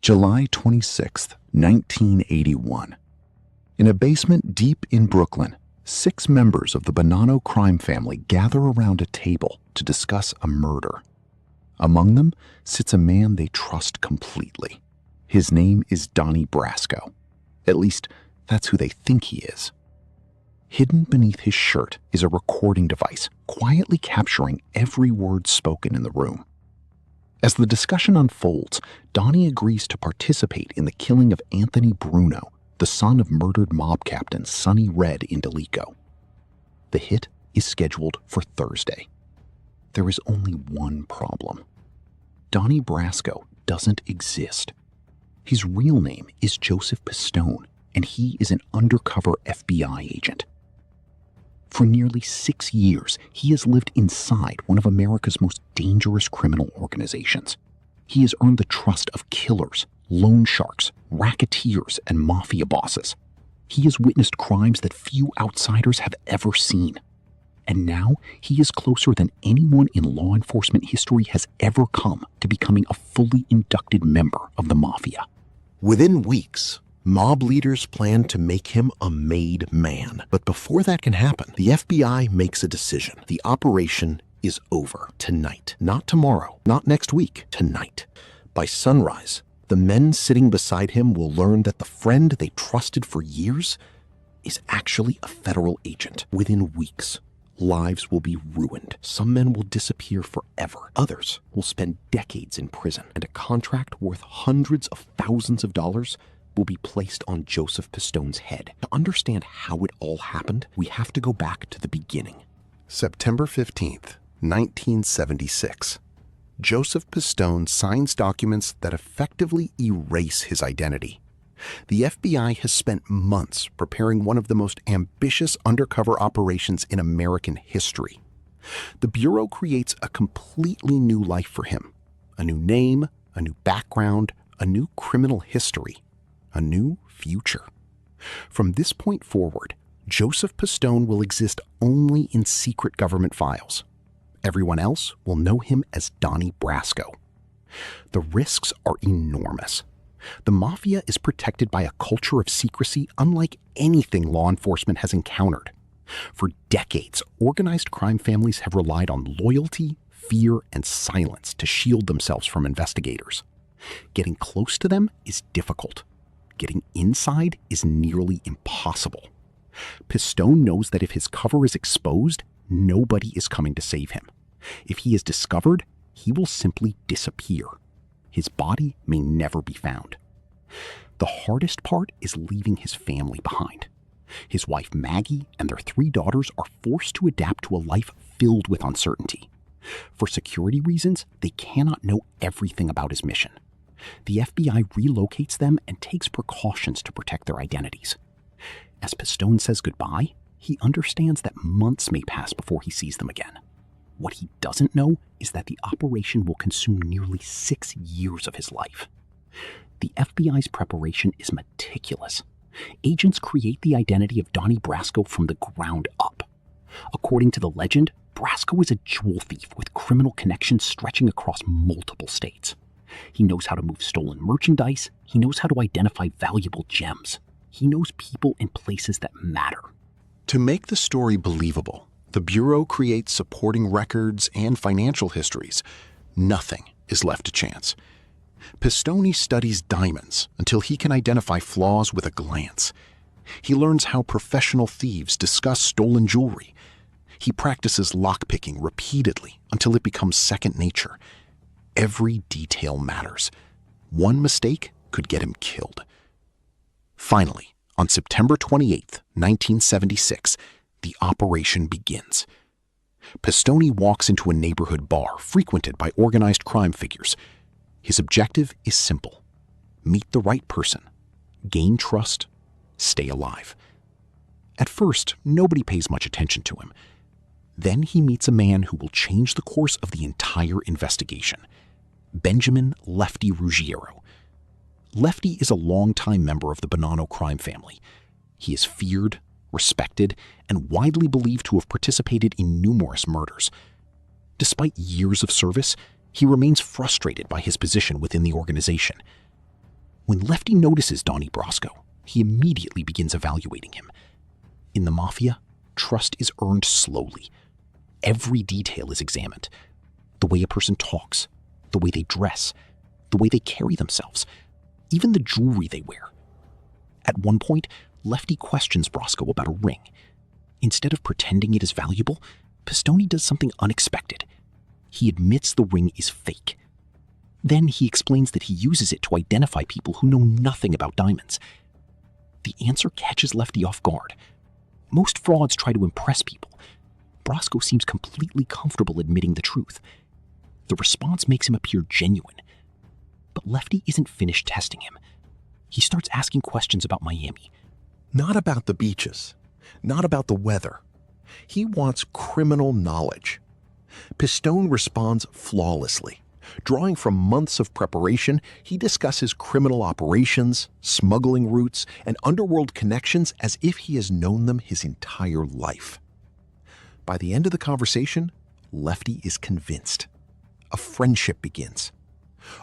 July 26, 1981. In a basement deep in Brooklyn, 6 members of the Bonanno crime family gather around a table to discuss a murder. Among them sits a man they trust completely. His name is Donnie Brasco. At least, that's who they think he is. Hidden beneath his shirt is a recording device, quietly capturing every word spoken in the room. As the discussion unfolds, Donnie agrees to participate in the killing of Anthony Bruno, the son of murdered mob captain Sonny in Delico. The hit is scheduled for Thursday. There is only one problem. Donnie Brasco doesn't exist. His real name is Joseph Pistone, and he is an undercover FBI agent. For nearly 6 years, he has lived inside one of America's most dangerous criminal organizations. He has earned the trust of killers, loan sharks, racketeers, and mafia bosses. He has witnessed crimes that few outsiders have ever seen. And now he is closer than anyone in law enforcement history has ever come to becoming a fully inducted member of the mafia. Within weeks, mob leaders plan to make him a made man. But before that can happen, the FBI makes a decision. The operation is over tonight. Not tomorrow, not next week, tonight. By sunrise, the men sitting beside him will learn that the friend they trusted for years is actually a federal agent. Within weeks, lives will be ruined. Some men will disappear forever. Others will spend decades in prison. And a contract worth hundreds of thousands of dollars will be placed on Joseph Pistone's head. To understand how it all happened, we have to go back to the beginning. September 15th, 1976. Joseph Pistone signs documents that effectively erase his identity. The FBI has spent months preparing one of the most ambitious undercover operations in American history. The Bureau creates a completely new life for him. A new name, a new background, a new criminal history, a new future. From this point forward, Joseph Pistone will exist only in secret government files. Everyone else will know him as Donnie Brasco. The risks are enormous. The mafia is protected by a culture of secrecy unlike anything law enforcement has encountered. For decades, organized crime families have relied on loyalty, fear, and silence to shield themselves from investigators. Getting close to them is difficult. Getting inside is nearly impossible. Pistone knows that if his cover is exposed, nobody is coming to save him. If he is discovered, he will simply disappear. His body may never be found. The hardest part is leaving his family behind. His wife Maggie and their 3 daughters are forced to adapt to a life filled with uncertainty. For security reasons, they cannot know everything about his mission. The FBI relocates them and takes precautions to protect their identities. As Pistone says goodbye, he understands that months may pass before he sees them again. What he doesn't know is that the operation will consume nearly 6 years of his life. The FBI's preparation is meticulous. Agents create the identity of Donnie Brasco from the ground up. According to the legend, Brasco is a jewel thief with criminal connections stretching across multiple states. He knows how to move stolen merchandise. He knows how to identify valuable gems. He knows people and places that matter. To make the story believable, the Bureau creates supporting records and financial histories. Nothing is left to chance. Pistone studies diamonds until he can identify flaws with a glance. He learns how professional thieves discuss stolen jewelry. He practices lockpicking repeatedly until it becomes second nature. Every detail matters. One mistake could get him killed. Finally, on September 28, 1976, the operation begins. Pistone walks into a neighborhood bar frequented by organized crime figures. His objective is simple: meet the right person, gain trust, stay alive. At first, nobody pays much attention to him. Then he meets a man who will change the course of the entire investigation: Benjamin Lefty Ruggiero. Lefty is a longtime member of the Bonanno crime family. He is feared, respected, and widely believed to have participated in numerous murders. Despite years of service, he remains frustrated by his position within the organization. When Lefty notices Donnie Brasco, he immediately begins evaluating him. In the Mafia, trust is earned slowly. Every detail is examined. The way a person talks, the way they dress, the way they carry themselves, even the jewelry they wear. At one point, Lefty questions Brasco about a ring. Instead of pretending it is valuable, Pistone does something unexpected. He admits the ring is fake. Then he explains that he uses it to identify people who know nothing about diamonds. The answer catches Lefty off guard. Most frauds try to impress people. Brasco seems completely comfortable admitting the truth. The response makes him appear genuine. But Lefty isn't finished testing him. He starts asking questions about Miami. Not about the beaches, not about the weather. He wants criminal knowledge. Pistone responds flawlessly. Drawing from months of preparation, he discusses criminal operations, smuggling routes, and underworld connections as if he has known them his entire life. By the end of the conversation, Lefty is convinced. A friendship begins.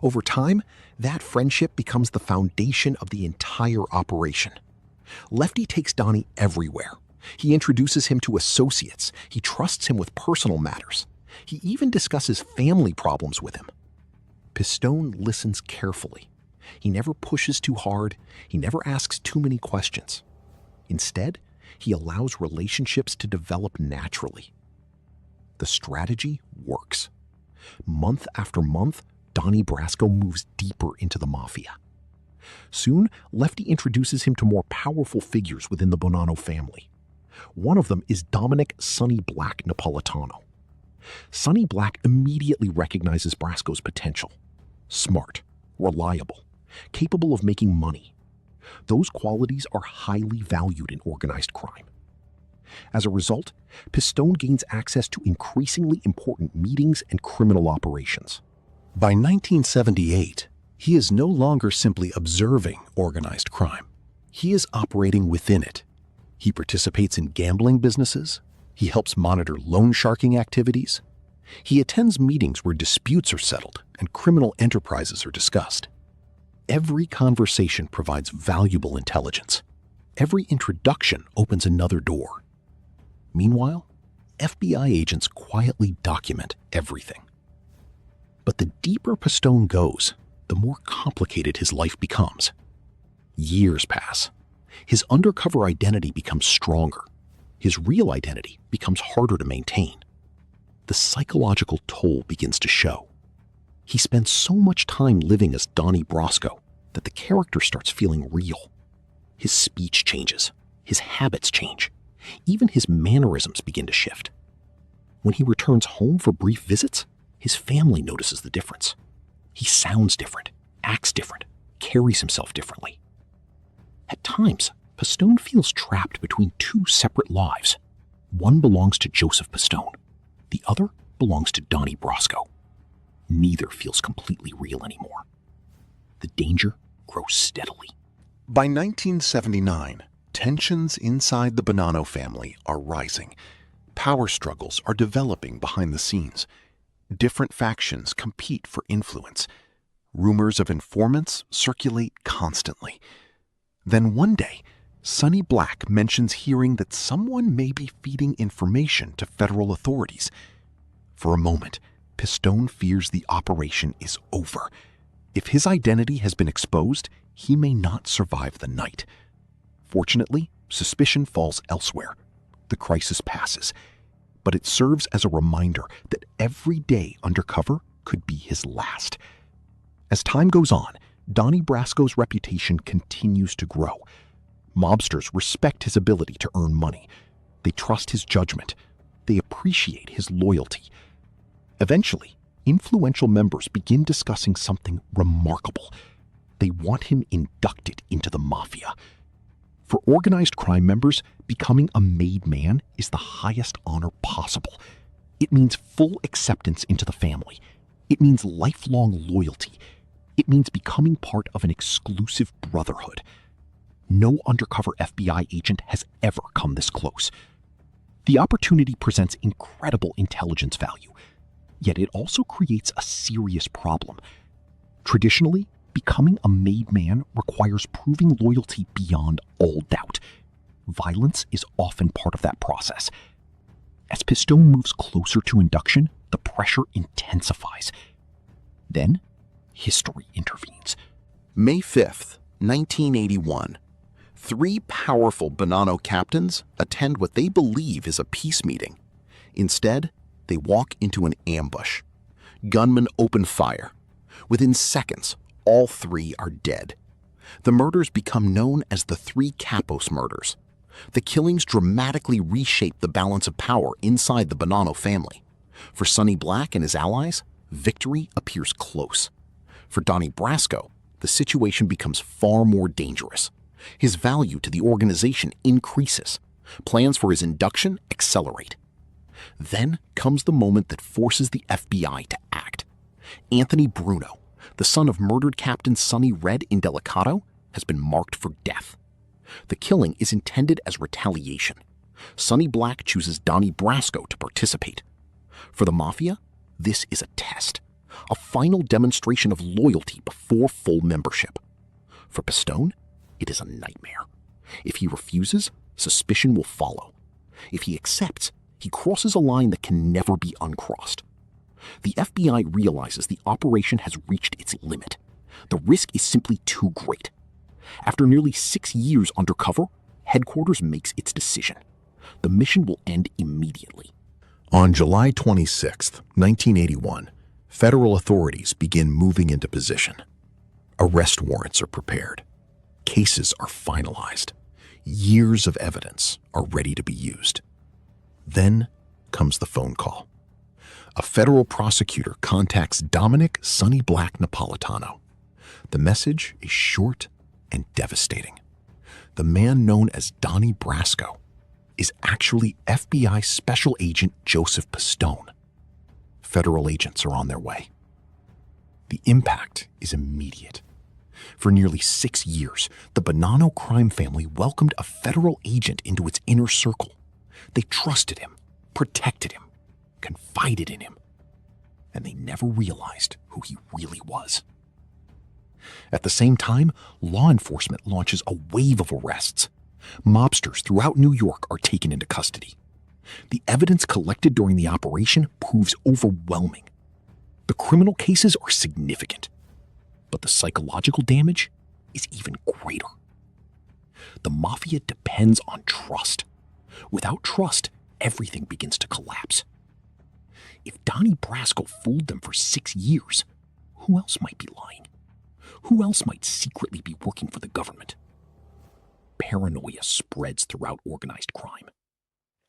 Over time, that friendship becomes the foundation of the entire operation. Lefty takes Donnie everywhere. He introduces him to associates. He trusts him with personal matters. He even discusses family problems with him. Pistone listens carefully. He never pushes too hard. He never asks too many questions. Instead, he allows relationships to develop naturally. The strategy works. Month after month, Donnie Brasco moves deeper into the Mafia. Soon, Lefty introduces him to more powerful figures within the Bonanno family. One of them is Dominic Sonny Black Napolitano. Sonny Black immediately recognizes Brasco's potential. Smart, reliable, capable of making money. Those qualities are highly valued in organized crime. As a result, Pistone gains access to increasingly important meetings and criminal operations. By 1978, he is no longer simply observing organized crime. He is operating within it. He participates in gambling businesses. He helps monitor loan sharking activities. He attends meetings where disputes are settled and criminal enterprises are discussed. Every conversation provides valuable intelligence. Every introduction opens another door. Meanwhile, FBI agents quietly document everything. But the deeper Pistone goes, the more complicated his life becomes. Years pass. His undercover identity becomes stronger. His real identity becomes harder to maintain. The psychological toll begins to show. He spends so much time living as Donnie Brasco that the character starts feeling real. His speech changes. His habits change. Even his mannerisms begin to shift. When he returns home for brief visits, his family notices the difference. He sounds different, acts different, carries himself differently. At times, Pistone feels trapped between two separate lives. One belongs to Joseph Pistone. The other belongs to Donnie Brasco. Neither feels completely real anymore. The danger grows steadily. By 1979, tensions inside the Bonanno family are rising. Power struggles are developing behind the scenes. Different factions compete for influence. Rumors of informants circulate constantly. Then one day, Sonny Black mentions hearing that someone may be feeding information to federal authorities. For a moment, Pistone fears the operation is over. If his identity has been exposed, he may not survive the night. Fortunately, suspicion falls elsewhere. The crisis passes, but it serves as a reminder that every day undercover could be his last. As time goes on, Donnie Brasco's reputation continues to grow. Mobsters respect his ability to earn money. They trust his judgment. They appreciate his loyalty. Eventually, influential members begin discussing something remarkable. They want him inducted into the Mafia. For organized crime members, becoming a made man is the highest honor possible. It means full acceptance into the family. It means lifelong loyalty. It means becoming part of an exclusive brotherhood. No undercover FBI agent has ever come this close. The opportunity presents incredible intelligence value, yet it also creates a serious problem. Traditionally, Becoming a made man requires proving loyalty beyond all doubt. Violence is often part of that process. As Pistone moves closer to induction, the pressure intensifies. Then, history intervenes. May 5th, 1981. 3 powerful Bonanno captains attend what they believe is a peace meeting. Instead, they walk into an ambush. Gunmen open fire. Within seconds, all 3 are dead. The murders become known as the 3 Capos murders. The killings dramatically reshape the balance of power inside the Bonanno family. For Sonny Black and his allies, victory appears close. For Donnie Brasco, the situation becomes far more dangerous. His value to the organization increases. Plans for his induction accelerate. Then comes the moment that forces the FBI to act. Anthony Bruno, the son of murdered Captain Sonny Red Indelicato, has been marked for death. The killing is intended as retaliation. Sonny Black chooses Donnie Brasco to participate. For the Mafia, this is a test, a final demonstration of loyalty before full membership. For Pistone, it is a nightmare. If he refuses, suspicion will follow. If he accepts, he crosses a line that can never be uncrossed. The FBI realizes the operation has reached its limit. The risk is simply too great. After nearly 6 years undercover, headquarters makes its decision. The mission will end immediately. On July 26, 1981, federal authorities begin moving into position. Arrest warrants are prepared. Cases are finalized. Years of evidence are ready to be used. Then comes the phone call. A federal prosecutor contacts Dominic Sonny Black Napolitano. The message is short and devastating. The man known as Donnie Brasco is actually FBI Special Agent Joseph Pistone. Federal agents are on their way. The impact is immediate. For nearly 6 years, the Bonanno crime family welcomed a federal agent into its inner circle. They trusted him, protected him, confided in him, and they never realized who he really was. At the same time, law enforcement launches a wave of arrests. Mobsters throughout New York are taken into custody. The evidence collected during the operation proves overwhelming. The criminal cases are significant, but the psychological damage is even greater. The Mafia depends on trust. Without trust, everything begins to collapse. If Donnie Brasco fooled them for 6 years, who else might be lying? Who else might secretly be working for the government? Paranoia spreads throughout organized crime.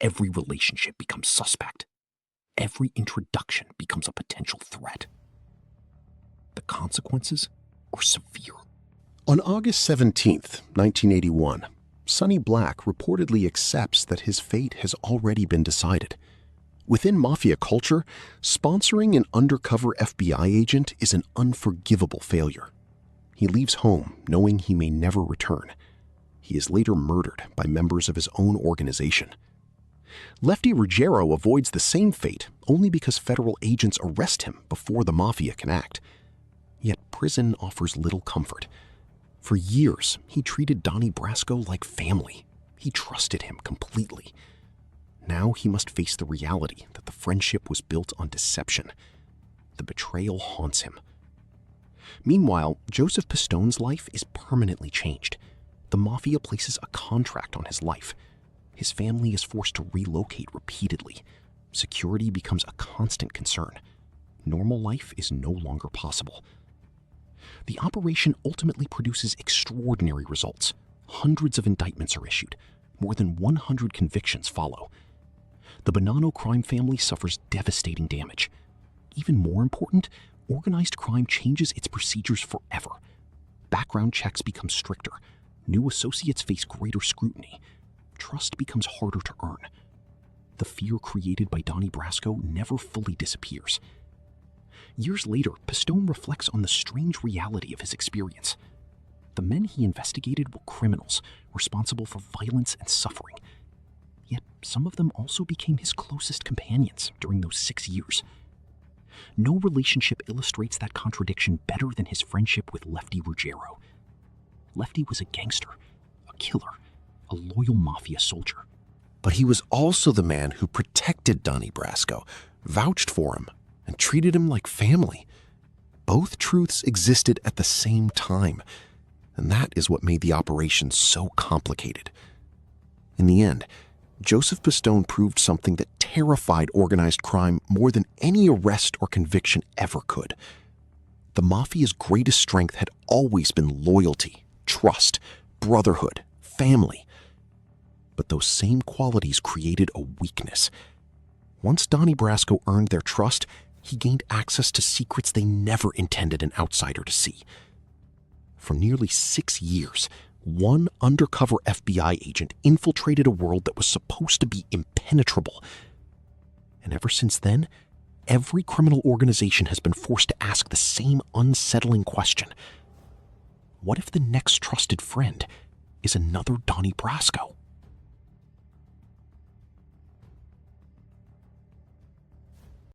Every relationship becomes suspect. Every introduction becomes a potential threat. The consequences are severe. On August 17th, 1981, Sonny Black reportedly accepts that his fate has already been decided. Within Mafia culture, sponsoring an undercover FBI agent is an unforgivable failure. He leaves home knowing he may never return. He is later murdered by members of his own organization. Lefty Ruggiero avoids the same fate only because federal agents arrest him before the Mafia can act. Yet prison offers little comfort. For years, he treated Donnie Brasco like family. He trusted him completely. Now he must face the reality that the friendship was built on deception. The betrayal haunts him. Meanwhile, Joseph Pistone's life is permanently changed. The Mafia places a contract on his life. His family is forced to relocate repeatedly. Security becomes a constant concern. Normal life is no longer possible. The operation ultimately produces extraordinary results. Hundreds of indictments are issued. More than 100 convictions follow. The Bonanno crime family suffers devastating damage. Even more important, organized crime changes its procedures forever. Background checks become stricter. New associates face greater scrutiny. Trust becomes harder to earn. The fear created by Donnie Brasco never fully disappears. Years later, Pistone reflects on the strange reality of his experience. The men he investigated were criminals, responsible for violence and suffering. Yet some of them also became his closest companions during those 6 years. No relationship illustrates that contradiction better than his friendship with Lefty Ruggiero. Lefty was a gangster, a killer, a loyal mafia soldier. But he was also the man who protected Donnie Brasco, vouched for him, and treated him like family. Both truths existed at the same time, and that is what made the operation so complicated. In the end, Joseph Pistone proved something that terrified organized crime more than any arrest or conviction ever could. The Mafia's greatest strength had always been loyalty, trust, brotherhood, family. But those same qualities created a weakness. Once Donnie Brasco earned their trust, he gained access to secrets they never intended an outsider to see. For nearly 6 years, one undercover FBI agent infiltrated a world that was supposed to be impenetrable. And ever since then, every criminal organization has been forced to ask the same unsettling question. What if the next trusted friend is another Donnie Brasco?